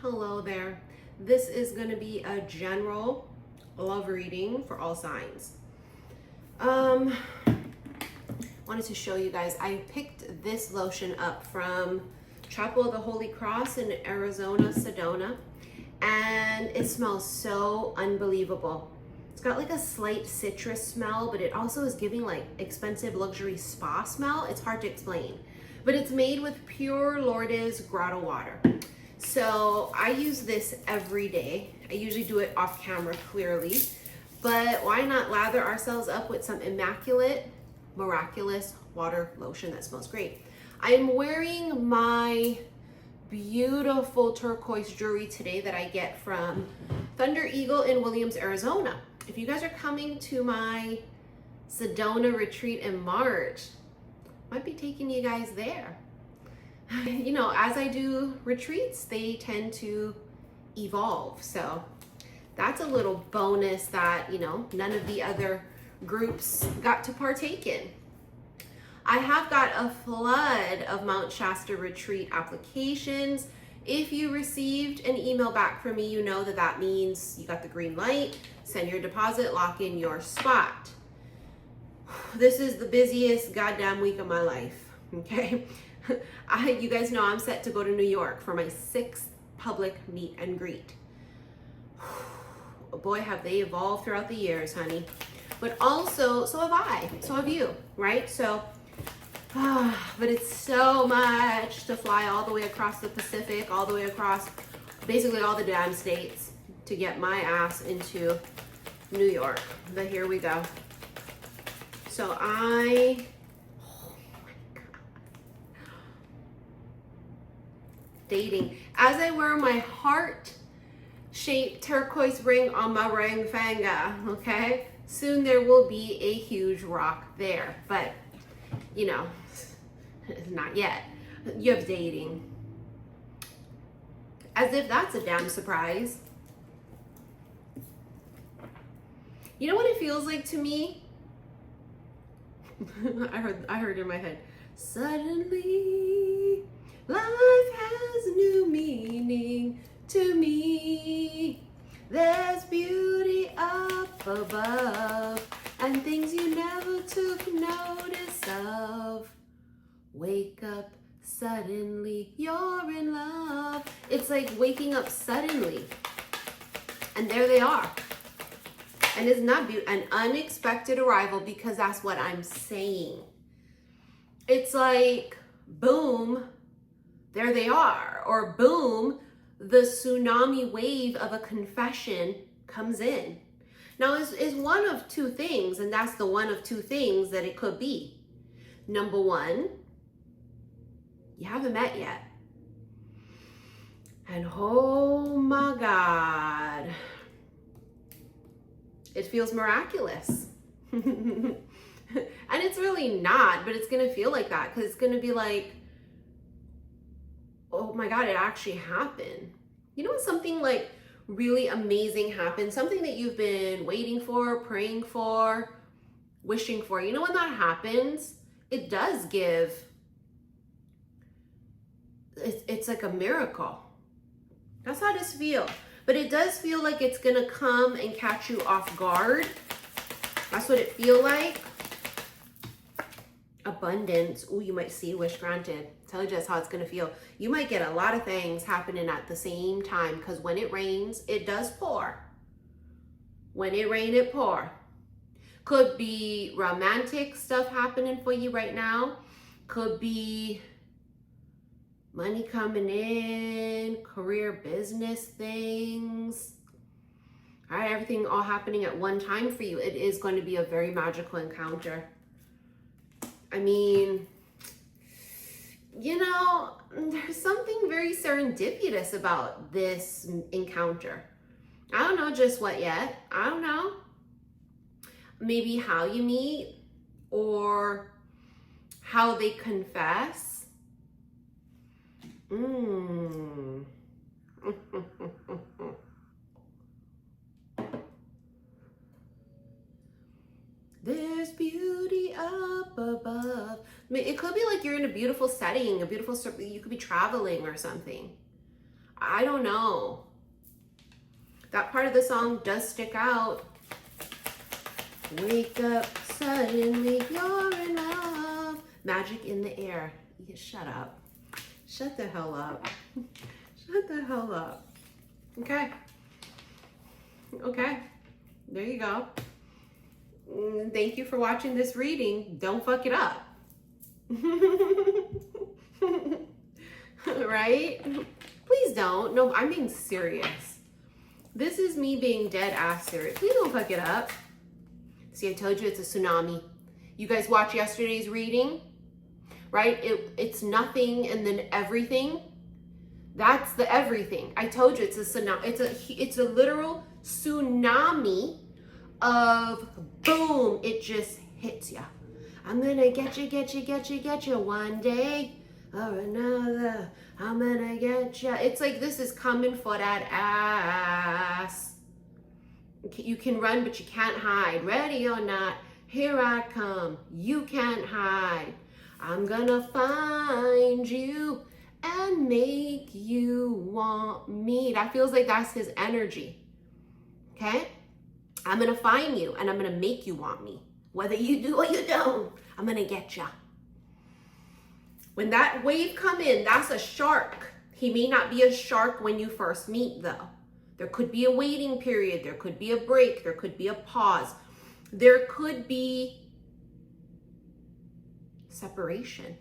Hello there. This is going to be a general love reading for all signs. Wanted to show you guys, I picked this lotion up from Chapel of the Holy Cross in Arizona, Sedona, and it smells so unbelievable. It's got like a slight citrus smell, but it also is giving like expensive luxury spa smell. It's hard to explain, but it's made with pure Lourdes grotto water. So I use this every day. I usually do it off camera clearly, but why not lather ourselves up with some immaculate, miraculous water lotion that smells great. I am wearing my beautiful turquoise jewelry today that I get from Thunder Eagle in Williams, Arizona. If you guys are coming to my Sedona retreat in March, I might be taking you guys there. You know, as I do retreats, they tend to evolve. So that's a little bonus that, you know, none of the other groups got to partake in. I have got a flood of Mount Shasta retreat applications. If you received an email back from me, you know that that means you got the green light, send your deposit, lock in your spot. This is the busiest goddamn week of my life, okay? You guys know I'm set to go to New York for my 6th public meet and greet. Boy, have they evolved throughout the years, honey. But also, so have I, so have you, right? So, but it's so much to fly all the way across the Pacific, all the way across basically all the damn states to get my ass into New York. But here we go. So dating. As I wear my heart-shaped turquoise ring on my ring finger, okay? Soon there will be a huge rock there, but you know, not yet. You have dating. As if that's a damn surprise. You know what it feels like to me? I heard in my head, suddenly life has new meaning to me. There's beauty up above and things you never took notice of. Wake up suddenly, you're in love. It's like waking up suddenly. And there they are. And isn't that an unexpected arrival, because that's what I'm saying. It's like, boom, there they are. Or boom, the tsunami wave of a confession comes in. Now, is one of two things, and that's the one of two things that it could be. Number one, you haven't met yet. And oh my God, it feels miraculous. And it's really not, but it's going to feel like that, because it's going to be like, oh my God, it actually happened. You know, when something like really amazing happens, something that you've been waiting for, praying for, wishing for, you know, when that happens, it does give, it's like a miracle. That's how this feels. But it does feel like it's gonna come and catch you off guard. That's what it feels like. Abundance. Oh, you might see wish granted. Tell you just how it's gonna feel. You might get a lot of things happening at the same time, because when it rains, it does pour. When it rains, it pour. Could be romantic stuff happening for you right now. Could be money coming in, career, business things. All right, everything all happening at one time for you. It is going to be a very magical encounter. I mean, you know, there's something very serendipitous about this encounter. I don't know just what yet. I don't know. Maybe how you meet, or how they confess. There's beauty up above. I mean, it could be like you're in a beautiful setting, you could be traveling or something. I don't know. That part of the song does stick out. Wake up suddenly, you're in love. Magic in the air. Yeah, shut up. Shut the hell up. Shut the hell up. Okay. Okay. There you go. Thank you for watching this reading. Don't fuck it up. Right? Please don't. No, I'm being serious. This is me being dead ass serious. Please don't fuck it up. See, I told you it's a tsunami. You guys watched yesterday's reading, right? It's nothing and then everything. That's the everything. I told you it's a tsunami. It's a literal tsunami of boom. It just hits you. I'm gonna get you one day or another. I'm gonna get you. It's like this is coming for that ass. You can run, but you can't hide. Ready or not, here I come. You can't hide. I'm gonna find you and make you want me. That feels like that's his energy. Okay? I'm gonna find you and I'm gonna make you want me. Whether you do or you don't, I'm gonna get ya. When that wave come in, that's a shark. He may not be a shark when you first meet though. There could be a waiting period. There could be a break. There could be a pause. There could be separation.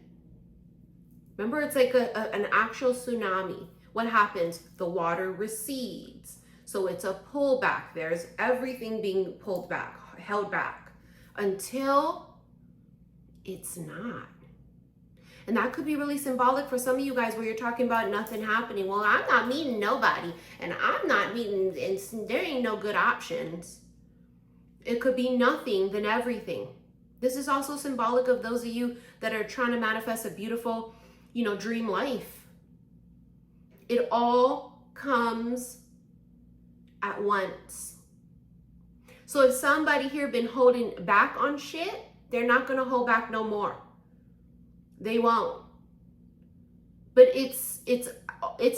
Remember, it's like an actual tsunami. What happens? The water recedes. So it's a pullback. There's everything being pulled back, held back, until it's not. And that could be really symbolic for some of you guys where you're talking about nothing happening. Well, I'm not meeting nobody, and I'm not meeting, and there ain't no good options. It could be nothing then everything. This is also symbolic of those of you that are trying to manifest a beautiful, dream life. It all comes at once. So if somebody here been holding back on shit, they're not going to hold back no more. They won't. But it's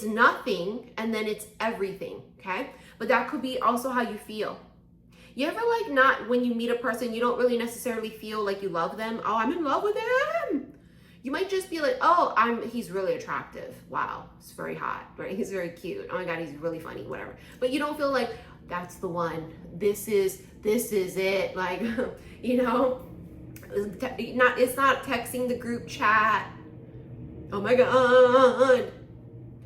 nothing and then it's everything, okay? But that could be also how you feel. You ever not when you meet a person, you don't really necessarily feel like you love them? Oh, I'm in love with him. You might just be like, oh, he's really attractive. Wow, he's very hot, right? He's very cute. Oh my God, he's really funny, whatever. But you don't feel like that's the one. This is it. Like, it's not texting the group chat. Oh my God.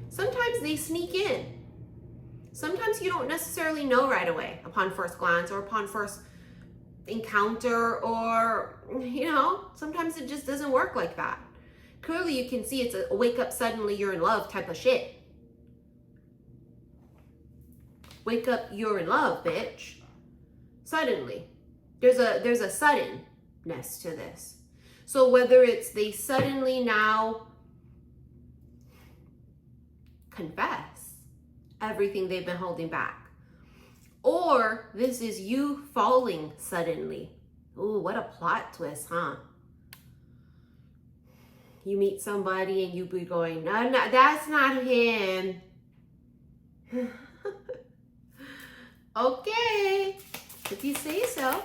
Sometimes they sneak in. Sometimes you don't necessarily know right away upon first glance or upon first encounter, or, sometimes it just doesn't work like that. Clearly you can see it's a wake up suddenly you're in love type of shit. Wake up, you're in love, bitch. Suddenly. There's a suddenness to this. So whether it's they suddenly now confess everything they've been holding back, or this is you falling suddenly. Ooh, what a plot twist, huh? You meet somebody and you be going, no, that's not him. Okay, if you say so.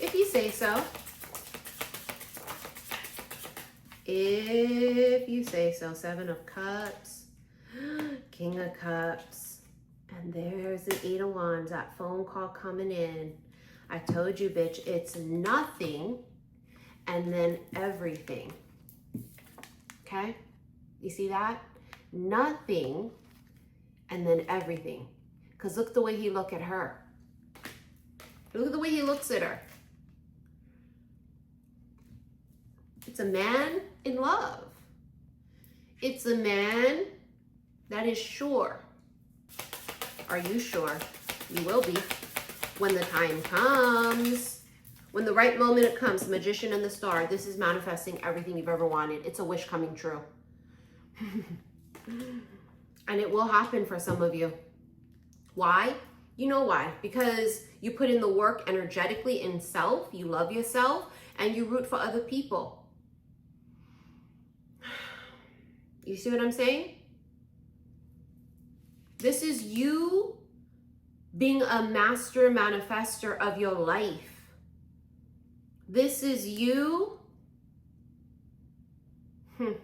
If you say so. If you say so. 7 of Cups, King of Cups, and there's the 8 of Wands, that phone call coming in. I told you, bitch, it's nothing and then everything. Okay? You see that? Nothing and then everything. Because look the way he look at her. Look at the way he looks at her. It's a man in love. It's a man that is sure. Are you sure? You will be when the time comes. When the right moment comes, the Magician and the Star, this is manifesting everything you've ever wanted. It's a wish coming true. And it will happen for some of you. Why? You know why? Because you put in the work energetically in self, you love yourself, and you root for other people. You see what I'm saying? This is you being a master manifester of your life. This is you. Man,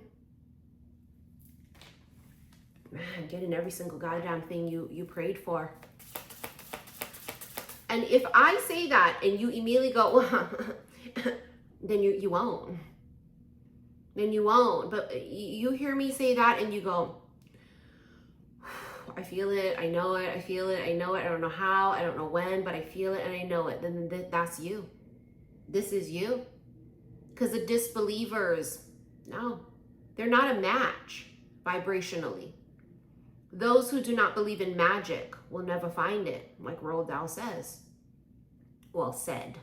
getting every single goddamn thing you prayed for. And if I say that and you immediately go, well, then you won't. Then you won't. But you hear me say that and you go, I feel it, I know it, I feel it, I know it, I don't know how, I don't know when, but I feel it and I know it. Then that's you. This is you. Because the disbelievers, no, they're not a match vibrationally. Those who do not believe in magic will never find it, like Roald Dahl says. Well, said.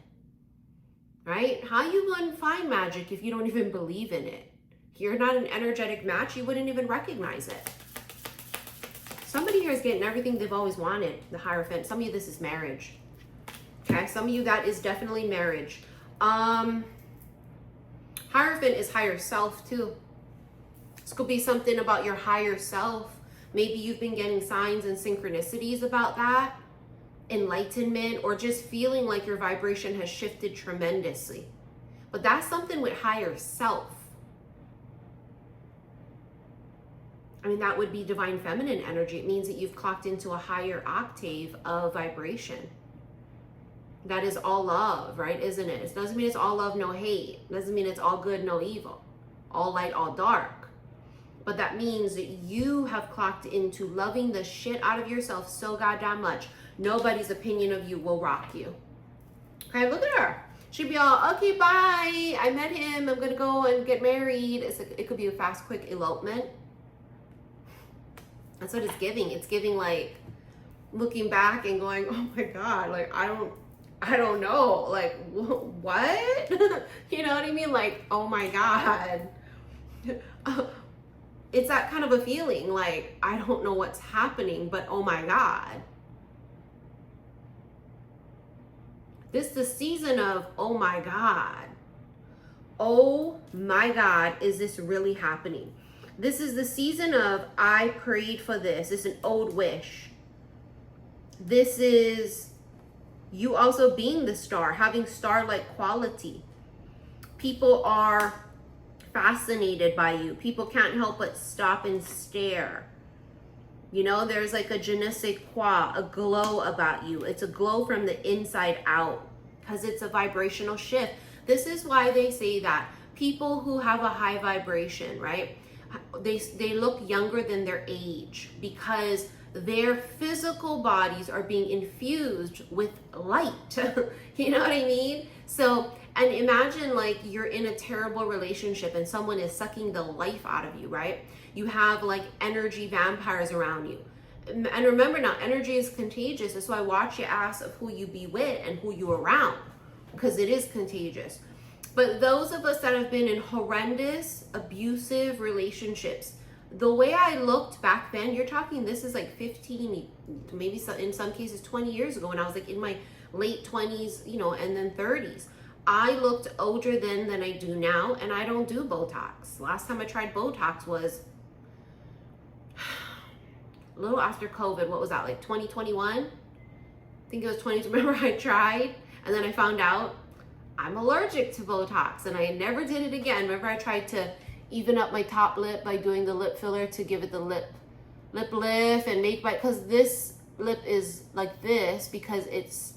Right? How you going to find magic if you don't even believe in it? If you're not an energetic match, you wouldn't even recognize it. Somebody here is getting everything they've always wanted, the Hierophant. Some of you, this is marriage. Okay? Some of you, that is definitely marriage. Hierophant is higher self too. This could be something about your higher self. Maybe you've been getting signs and synchronicities about that. Enlightenment, or just feeling like your vibration has shifted tremendously. But that's something with higher self. I mean, that would be divine feminine energy. It means that you've clocked into a higher octave of vibration. That is all love, right? Isn't it? It doesn't mean it's all love, no hate. It doesn't mean it's all good, no evil. All light, all dark. But that means that you have clocked into loving the shit out of yourself so goddamn much. Nobody's opinion of you will rock you. Okay, look at her. She'd be all, okay, bye. I met him. I'm going to go and get married. It could be a fast, quick elopement. That's what it's giving. It's giving like looking back and going, oh my God, like I don't know, like what? You know what I mean? Like, oh my God. It's that kind of a feeling, like I don't know what's happening, but oh my God. This is the season of, oh my God. Oh my God, is this really happening? This is the season of, I prayed for this. It's an old wish. This is you also being the star, having star-like quality. People are fascinated by you. People can't help but stop and stare. You know, there's like a je ne sais quoi, a glow about you. It's a glow from the inside out because it's a vibrational shift. This is why they say that people who have a high vibration, right? They look younger than their age because their physical bodies are being infused with light. You know what I mean? So, and imagine like you're in a terrible relationship and someone is sucking the life out of you, right? You have like energy vampires around you. And remember now, energy is contagious. That's why watch your ass of who you be with and who you around, because it is contagious. But those of us that have been in horrendous, abusive relationships, the way I looked back then, you're talking, this is like 15, maybe in some cases 20 years ago when I was like in my late 20s, you know, and then 30s. I looked older then than I do now, and I don't do Botox. Last time I tried Botox was a little after COVID. What was that, like 2021? I think it was 20. Remember I tried, and then I found out I'm allergic to Botox, and I never did it again. Remember I tried to even up my top lip by doing the lip filler to give it the lip lift and make my, because this lip is like this because it's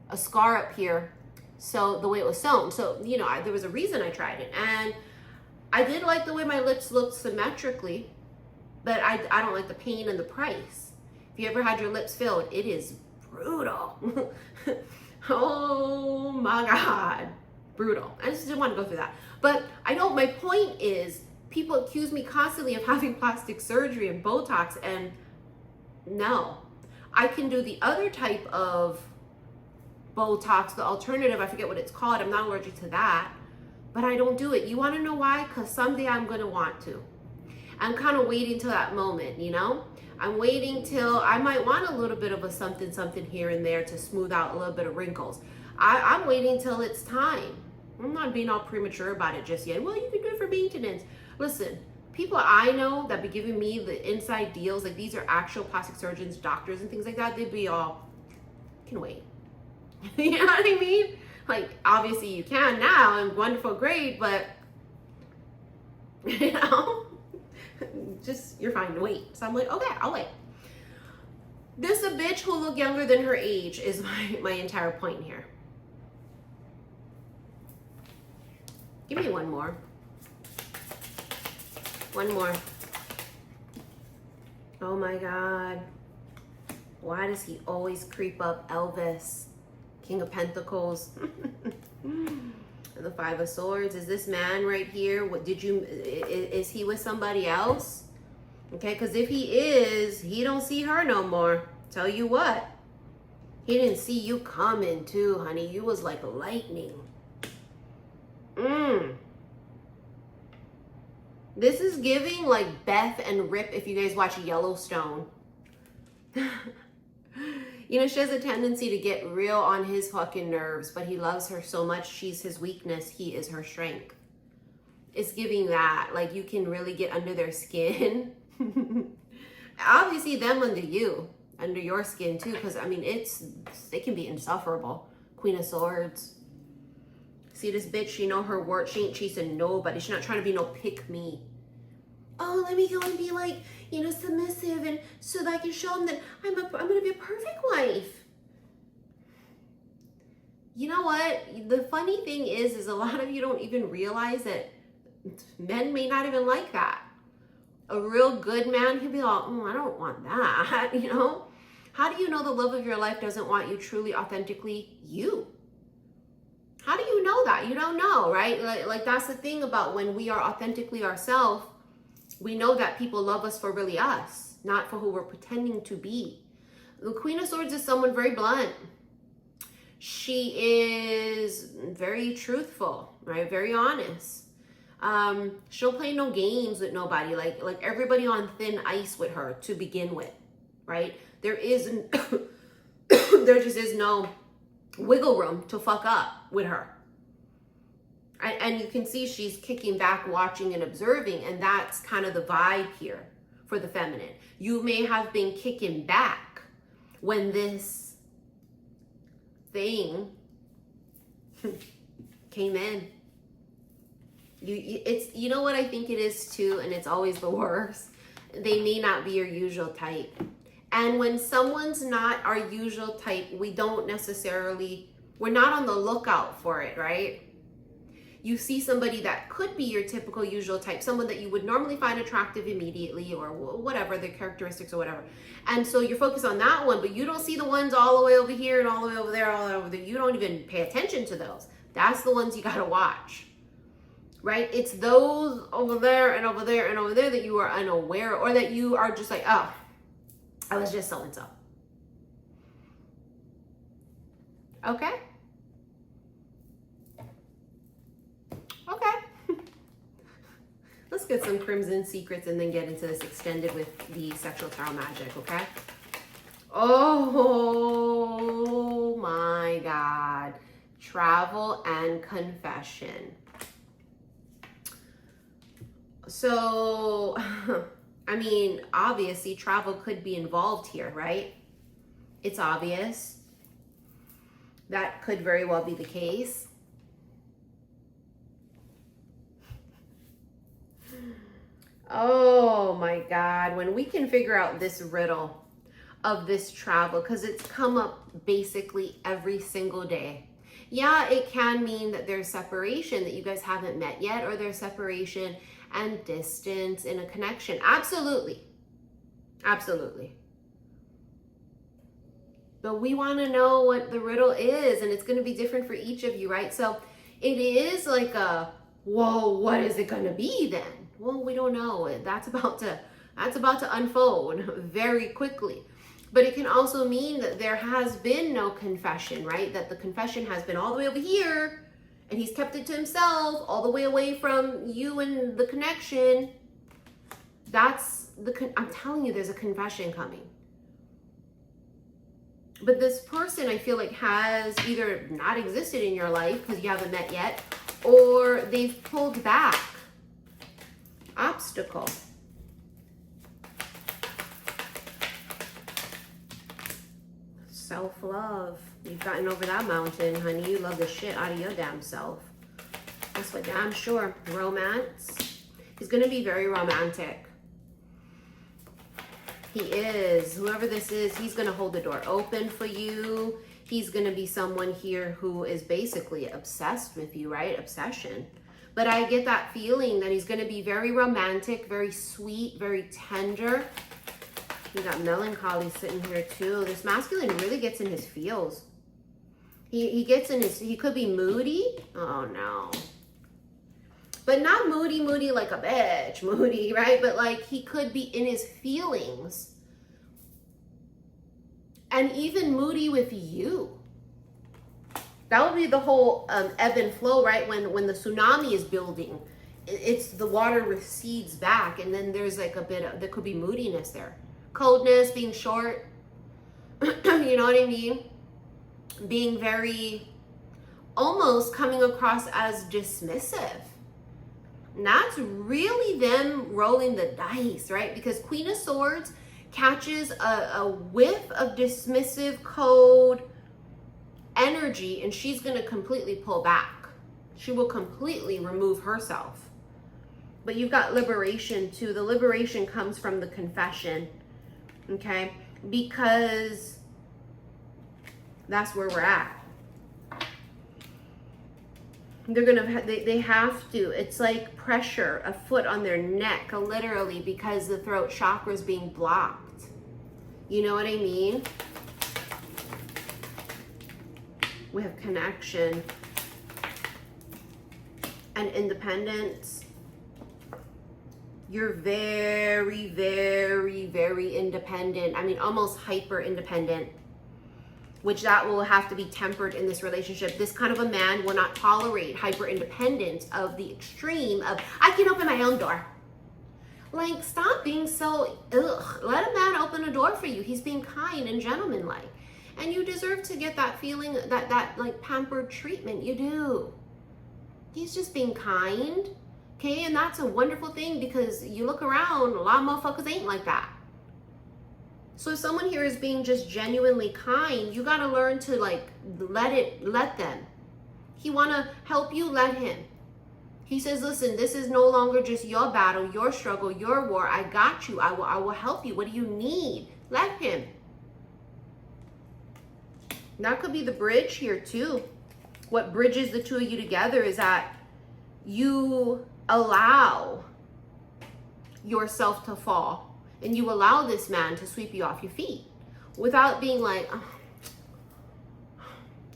a scar up here. So the way it was sewn. So, you know, there was a reason I tried it. And I did like the way my lips looked symmetrically, but I don't like the pain and the price. If you ever had your lips filled, it is brutal. Oh my God, brutal. I just didn't want to go through that. But I know my point is people accuse me constantly of having plastic surgery and Botox, and no, I can do the other type of Botox, the alternative, I forget what it's called. I'm not allergic to that, but I don't do it. You want to know why? Because someday I'm going to want to. I'm kind of waiting till that moment, you know? I'm waiting till I might want a little bit of a something here and there to smooth out a little bit of wrinkles. I'm waiting till it's time. I'm not being all premature about it just yet. Well, you can do it for maintenance. Listen, people I know that be giving me the inside deals, like these are actual plastic surgeons, doctors and things like that, they'd be all, can wait. You know what I mean? Like, obviously you can now and wonderful, great, but you know, just, you're fine to wait. So I'm like, okay, I'll wait. This a bitch who look younger than her age is my entire point here. Give me one more. One more. Oh my God. Why does he always creep up Elvis? King of Pentacles. The Five of Swords. Is this man right here, what did you, is he with somebody else? Okay, because if he is, he don't see her no more. Tell you what, he didn't see you coming too, honey. You was like lightning. This is giving like Beth and Rip if you guys watch Yellowstone. You know, she has a tendency to get real on his fucking nerves, but he loves her so much. She's his weakness. He is her strength. It's giving that. Like, you can really get under their skin. Obviously, them under you. Under your skin, too. Because, I mean, it can be insufferable. Queen of Swords. See this bitch? You know her worth. She ain't chasing nobody. She's not trying to be no pick-me. Oh, let me go and be like, you know, submissive, and so that I can show them that I'm going to be a perfect wife. You know what? The funny thing is a lot of you don't even realize that men may not even like that. A real good man, he'll be like, I don't want that, you know? How do you know the love of your life doesn't want you truly, authentically you? How do you know that? You don't know, right? Like that's the thing about when we are authentically ourselves. We know that people love us for really us, not for who we're pretending to be. The Queen of Swords is someone very blunt. She is very truthful, right? Very honest. She'll play no games with nobody. Like everybody on thin ice with her to begin with, right? There just is no wiggle room to fuck up with her. And you can see she's kicking back, watching and observing. And that's kind of the vibe here for the feminine. You may have been kicking back when this thing came in. You know what I think it is too, and it's always the worst. They may not be your usual type. And when someone's not our usual type, we're not on the lookout for it, right? You see somebody that could be your typical usual type, someone that you would normally find attractive immediately or whatever, their characteristics or whatever. And so you're focused on that one, but you don't see the ones all the way over here and all the way over there, all over there. You don't even pay attention to those. That's the ones you got to watch, right? It's those over there and over there and over there that you are unaware, or that you are just like, oh, I was just so-and-so. Okay? Okay. Let's get some Crimson Secrets and then get into this extended with the Sexual Tarot Magic, okay? Oh my God. Travel and confession. So, I mean, obviously travel could be involved here, right? It's obvious. That could very well be the case. Oh my God, when we can figure out this riddle of this travel, because it's come up basically every single day. Yeah, it can mean that there's separation, that you guys haven't met yet, or there's separation and distance in a connection. Absolutely. Absolutely. But we want to know what the riddle is, and it's going to be different for each of you, right? So it is like a, whoa, what is it going to be then? Well, we don't know. That's about to unfold very quickly. But it can also mean that there has been no confession, right? That the confession has been all the way over here, and he's kept it to himself, all the way away from you and the connection. I'm telling you, there's a confession coming. But this person, I feel like, has either not existed in your life because you haven't met yet, or they've pulled back. Obstacle. Self-love. You've gotten over that mountain, honey. You love the shit out of your damn self. That's for damn sure. Romance. He's going to be very romantic. He is. Whoever this is, he's going to hold the door open for you. He's going to be someone here who is basically obsessed with you, right? Obsession. But I get that feeling that he's going to be very romantic, very sweet, very tender. We got melancholy sitting here too. This masculine really gets in his feels. He gets in his, he could be moody. Oh no. But not moody like a bitch, moody, right? But like he could be in his feelings. And even moody with you. That would be the whole ebb and flow, right? When the tsunami is building, it's the water recedes back, and then there's like a bit of, there could be moodiness there. Coldness, being short, you know what I mean? Being very, almost coming across as dismissive. And that's really them rolling the dice, right? Because Queen of Swords catches a whiff of dismissive, cold energy, and she's going to completely pull back. She will completely remove herself. But you've got liberation too. The liberation comes from the confession, okay? Because that's where we're at. They're gonna, they have to. It's like pressure, a foot on their neck, literally, because the throat chakra is being blocked. You know what I mean? We have connection and independence. You're very, very, very independent. I mean, almost hyper independent, which that will have to be tempered in this relationship. This kind of a man will not tolerate hyper independence of the extreme of, I can open my own door. Like, stop being so, ugh. Let a man open a door for you. He's being kind and gentlemanlike. And you deserve to get that feeling, that like pampered treatment. You do. He's just being kind. Okay, and that's a wonderful thing, because you look around, a lot of motherfuckers ain't like that. So if someone here is being just genuinely kind, you got to learn to like let them. He want to help you, let him. He says, listen, this is no longer just your battle, your struggle, your war. I got you. I will help you. What do you need? Let him. That could be the bridge here too. What bridges the two of you together is that you allow yourself to fall, and you allow this man to sweep you off your feet without being like, oh.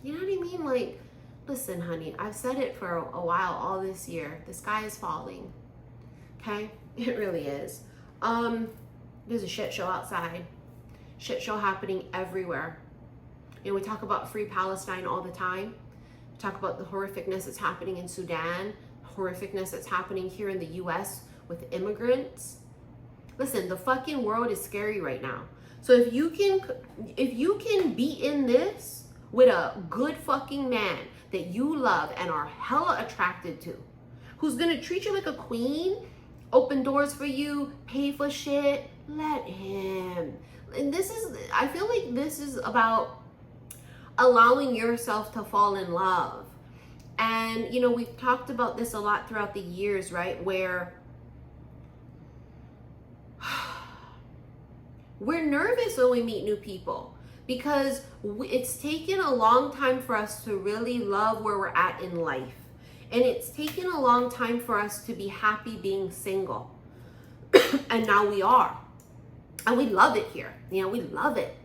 You know what I mean? Like, listen, honey, I've said it for a while, all this year. The sky is falling. Okay? It really is. There's a shit show outside. Shit show happening everywhere. You know, we talk about free Palestine all the time. We talk about the horrificness that's happening in Sudan, horrificness that's happening here in the US with immigrants. Listen, the fucking world is scary right now. So if you can be in this with a good fucking man that you love and are hella attracted to, who's gonna treat you like a queen, open doors for you, pay for shit, let him. And this is, I feel like this is about allowing yourself to fall in love. And, you know, we've talked about this a lot throughout the years, right? Where we're nervous when we meet new people, because it's taken a long time for us to really love where we're at in life. And it's taken a long time for us to be happy being single. And now we are. And we love it here. You know, we love it.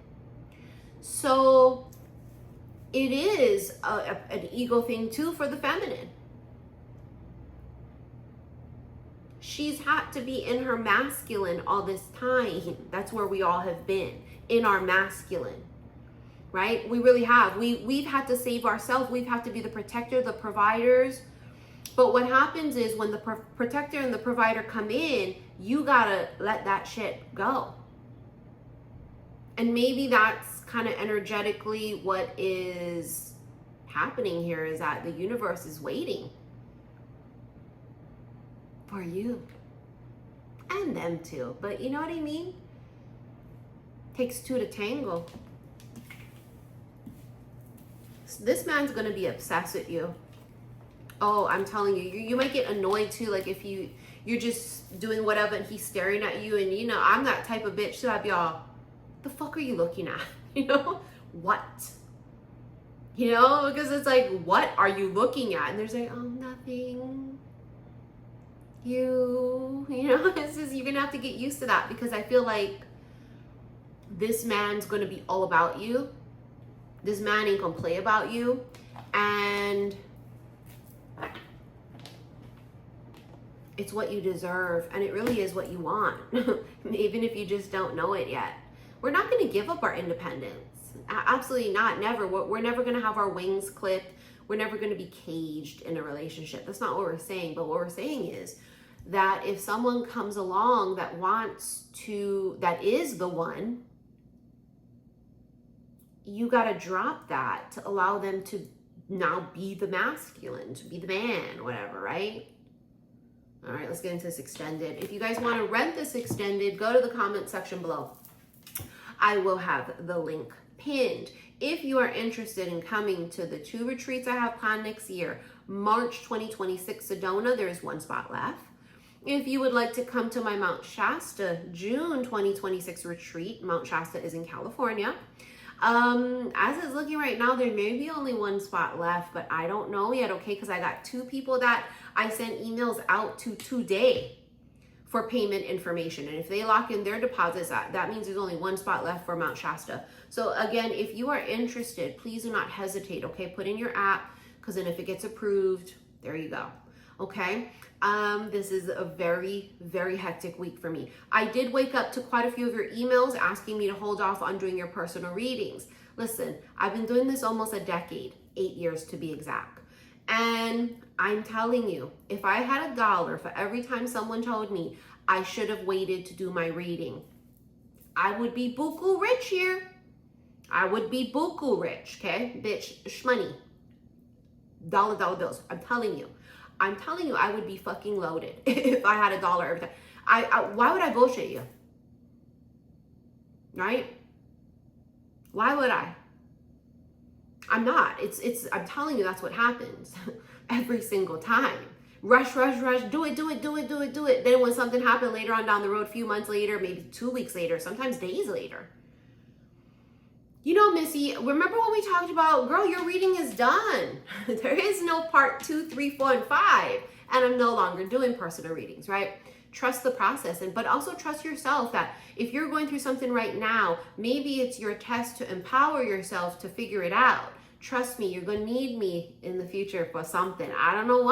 So it is an ego thing too for the feminine. She's had to be in her masculine all this time. That's where we all have been, in our masculine, right? We really have. We've had to save ourselves. We've had to be the protector, the providers. But what happens is when the protector and the provider come in, you gotta let that shit go. And maybe that's kind of energetically what is happening here, is that the universe is waiting for you. And them too. But you know what I mean? Takes two to tango. So this man's gonna be obsessed with you. Oh, I'm telling you, you might get annoyed too. Like if you're just doing whatever and he's staring at you, and you know, I'm that type of bitch. So I'd be all, the fuck are you looking at? You know, what? You know, because it's like, what are you looking at? And there's like, oh, nothing. You know, it's just, you're gonna have to get used to that, because I feel like this man's gonna be all about you. This man ain't gonna play about you. And it's what you deserve, and it really is what you want, even if you just don't know it yet. We're not going to give up our independence. Absolutely not. Never. We're never going to have our wings clipped. We're never going to be caged in a relationship. That's not what we're saying. But what we're saying is that if someone comes along that is the one, you got to drop that to allow them to now be the masculine, to be the man, whatever, right? All right, let's get into this extended. If you guys want to rent this extended, go to the comment section below. I will have the link pinned. If you are interested in coming to the 2 retreats I have planned next year, March 2026 Sedona, there is 1 spot left. If you would like to come to my Mount Shasta June 2026 retreat, Mount Shasta is in California. As it's looking right now, there may be only 1 spot left, but I don't know yet, okay? Because I got 2 people that I sent emails out to today for payment information. And if they lock in their deposits, that means there's only 1 spot left for Mount Shasta. So again, if you are interested, please do not hesitate, okay? Put in your app, because then if it gets approved, there you go, okay? This is a very, very hectic week for me. I did wake up to quite a few of your emails asking me to hold off on doing your personal readings. Listen, I've been doing this almost a decade, 8 years to be exact. And I'm telling you, if I had $1 for every time someone told me I should have waited to do my reading, I would be buku rich here. I would be buku rich, okay? Bitch, shmoney. Dollar bills. I'm telling you, I would be fucking loaded if I had $1 every time. Why would I bullshit you? Right? Why would I? I'm not. I'm telling you, that's what happens every single time. Rush, do it. Then when something happened later on down the road, a few months later, maybe 2 weeks later, sometimes days later. You know, Missy, remember when we talked about, girl, your reading is done. There is no part 2, 3, 4, and 5. And I'm no longer doing personal readings, right? Trust the process, but also trust yourself that if you're going through something right now, maybe it's your test to empower yourself to figure it out. Trust me, you're going to need me in the future for something. I don't know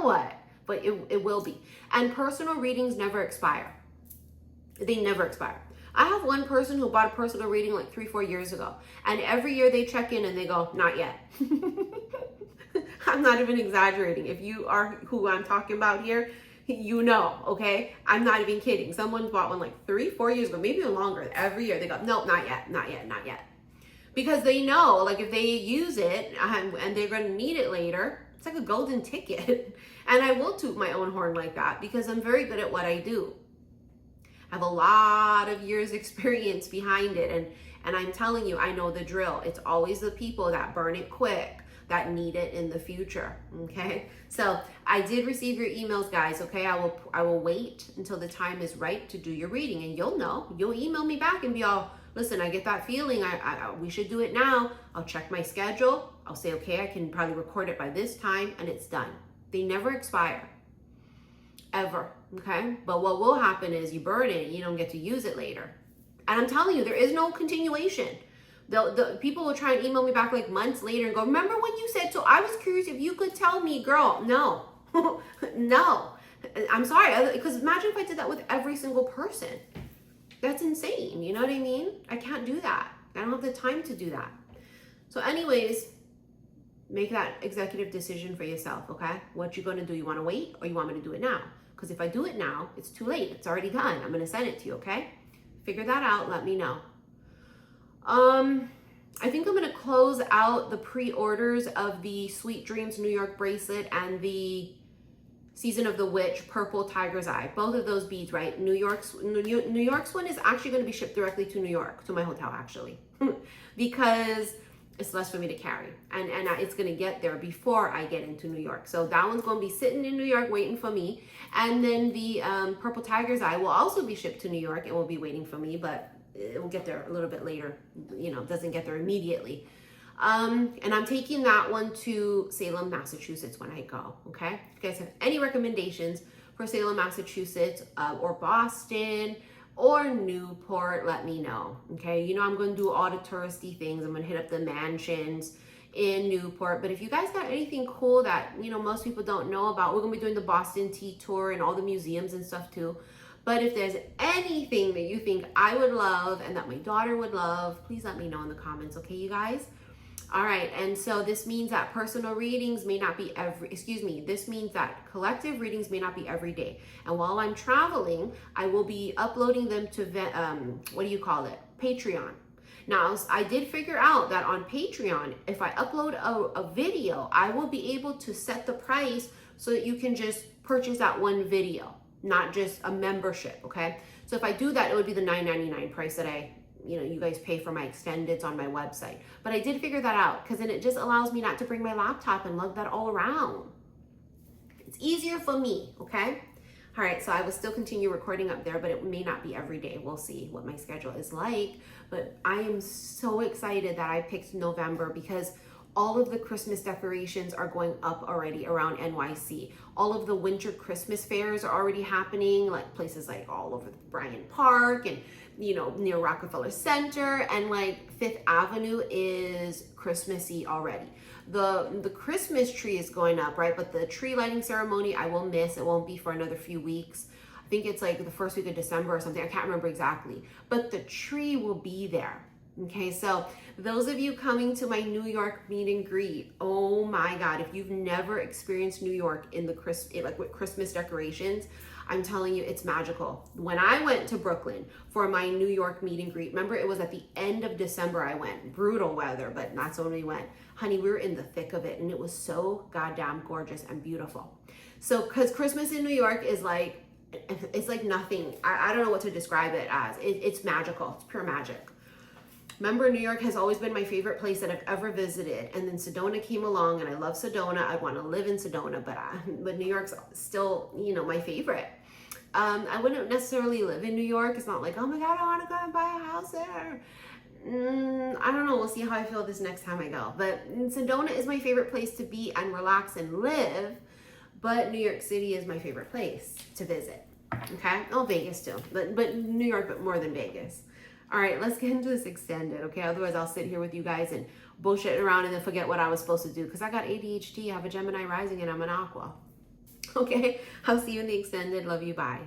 what, but it will be. And personal readings never expire. They never expire. I have one person who bought a personal reading like 3-4 years ago, and every year they check in and they go, not yet. I'm not even exaggerating. If you are who I'm talking about here, you know, okay? I'm not even kidding. Someone bought one like 3-4 years ago, maybe even longer. Every year they go, no, not yet. Because they know, like, if they use it and they're going to need it later, it's like a golden ticket. And I will toot my own horn like that because I'm very good at what I do. I have a lot of years experience behind it. And I'm telling you, I know the drill. It's always the people that burn it quick that need it in the future, okay? So I did receive your emails, guys, okay? I will wait until the time is right to do your reading, and you'll know. You'll email me back and be all, listen, I get that feeling. We should do it now. I'll check my schedule. I'll say, okay, I can probably record it by this time, and it's done. They never expire, ever, okay? But what will happen is you burn it and you don't get to use it later. And I'm telling you, there is no continuation. The people will try and email me back like months later and go, remember when you said so? I was curious if you could tell me. Girl, no. No. I'm sorry, because imagine if I did that with every single person. That's insane, you know what I mean? I can't do that. I don't have the time to do that. So anyways, make that executive decision for yourself, okay? What you gonna do? You wanna wait or you want me to do it now? Because if I do it now, it's too late. It's already done. I'm gonna send it to you, okay? Figure that out, let me know. I think I'm gonna close out the pre-orders of the Sweet Dreams New York bracelet and the Season of the Witch, Purple Tiger's Eye. Both of those beads, right? New York's one is actually going to be shipped directly to New York, to my hotel actually, because it's less for me to carry, and it's going to get there before I get into New York. So that one's going to be sitting in New York waiting for me. And then the Purple Tiger's Eye will also be shipped to New York and will be waiting for me, but it will get there a little bit later. You know, doesn't get there immediately. And I'm taking that one to Salem, Massachusetts when I go, okay? If you guys have any recommendations for Salem, Massachusetts, or Boston, or Newport, let me know, okay? You know, I'm going to do all the touristy things. I'm going to hit up the mansions in Newport. But if you guys got anything cool that, you know, most people don't know about, we're going to be doing the Boston Tea Tour and all the museums and stuff too. But if there's anything that you think I would love and that my daughter would love, please let me know in the comments, okay, you guys? All right, and so this means that personal readings may not be this means that collective readings may not be every day. And while I'm traveling, I will be uploading them to, Patreon. Now, I did figure out that on Patreon, if I upload a video, I will be able to set the price so that you can just purchase that one video, not just a membership, okay? So if I do that, it would be the $9.99 price that you guys pay for my extendeds on my website. But I did figure that out, because then it just allows me not to bring my laptop and lug that all around. It's easier for me, okay? All right, so I will still continue recording up there, but it may not be every day. We'll see what my schedule is like. But I am so excited that I picked November, because all of the Christmas decorations are going up already around NYC. All of the winter Christmas fairs are already happening, like places like all over Bryant Park and, you know, near Rockefeller Center, and like Fifth Avenue is Christmassy already. The Christmas tree is going up, right? But the tree lighting ceremony I will miss. It won't be for another few weeks. I think it's like the first week of December or something. I can't remember exactly. But the tree will be there. Okay, so those of you coming to my New York meet and greet, oh my God, if you've never experienced New York in the with Christmas decorations, I'm telling you, it's magical. When I went to Brooklyn for my New York meet and greet, remember it was at the end of December I went. Brutal weather, but that's when we went. Honey, we were in the thick of it, and it was so goddamn gorgeous and beautiful. So, because Christmas in New York is like, it's like nothing. I don't know what to describe it as. It's magical. It's pure magic. Remember, New York has always been my favorite place that I've ever visited. And then Sedona came along, and I love Sedona. I want to live in Sedona, but New York's still, you know, my favorite. I wouldn't necessarily live in New York. It's not like, oh my God, I want to go and buy a house there. I don't know. We'll see how I feel this next time I go. But Sedona is my favorite place to be and relax and live. But New York City is my favorite place to visit. Okay? Oh, Vegas too. But New York, but more than Vegas. All right, let's get into this extended, okay? Otherwise, I'll sit here with you guys and bullshit around and then forget what I was supposed to do, because I got ADHD, I have a Gemini rising, and I'm an Aqua. Okay? I'll see you in the extended. Love you. Bye.